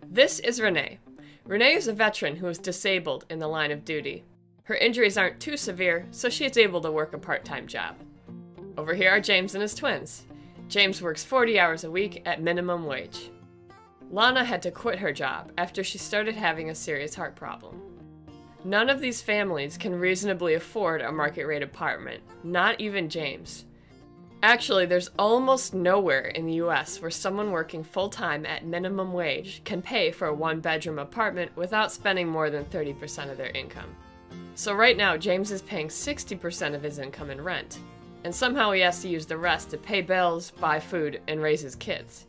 This is Renee. Renee is a veteran who is disabled in the line of duty. Her injuries aren't too severe, so she is able to work a part-time job. Over here are James and his twins. James works 40 hours a week at minimum wage. Lana had to quit her job after she started having a serious heart problem. None of these families can reasonably afford a market-rate apartment, not even James. Actually, there's almost nowhere in the US where someone working full-time at minimum wage can pay for a one-bedroom apartment without spending more than 30% of their income. So right now, James is paying 60% of his income in rent, and somehow he has to use the rest to pay bills, buy food, and raise his kids.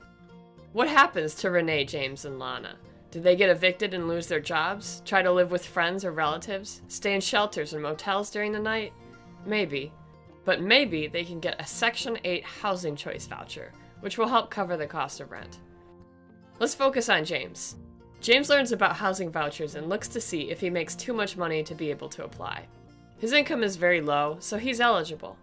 What happens to Renee, James, and Lana? Do they get evicted and lose their jobs? Try to live with friends or relatives? Stay in shelters or motels during the night? Maybe. But maybe they can get a Section 8 housing choice voucher, which will help cover the cost of rent. Let's focus on James. James learns about housing vouchers and looks to see if he makes too much money to be able to apply. His income is very low, so he's eligible.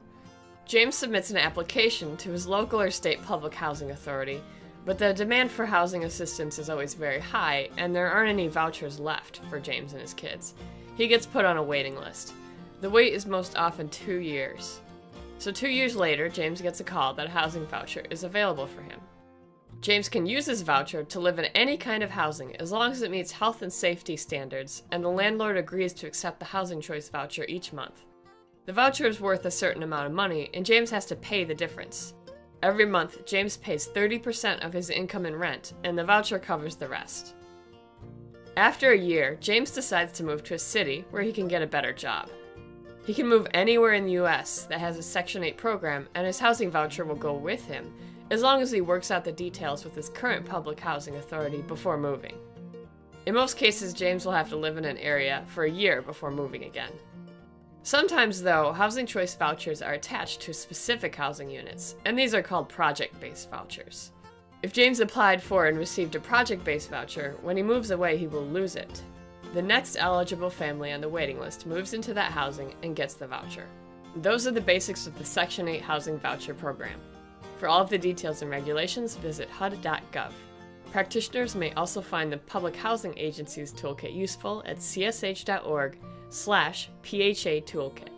James submits an application to his local or state public housing authority, but the demand for housing assistance is always very high, and there aren't any vouchers left for James and his kids. He gets put on a waiting list. The wait is most often 2 years. So 2 years later, James gets a call that a housing voucher is available for him. James can use his voucher to live in any kind of housing as long as it meets health and safety standards, and the landlord agrees to accept the housing choice voucher each month. The voucher is worth a certain amount of money, and James has to pay the difference. Every month, James pays 30% of his income in rent, and the voucher covers the rest. After a year, James decides to move to a city where he can get a better job. He can move anywhere in the US that has a Section 8 program, and his housing voucher will go with him, as long as he works out the details with his current public housing authority before moving. In most cases, James will have to live in an area for a year before moving again. Sometimes, though, housing choice vouchers are attached to specific housing units, and these are called project-based vouchers. If James applied for and received a project-based voucher, when he moves away, he will lose it. The next eligible family on the waiting list moves into that housing and gets the voucher. Those are the basics of the Section 8 housing voucher program. For all of the details and regulations, visit hud.gov. Practitioners may also find the Public Housing Agency's toolkit useful at csh.org/PHA toolkit.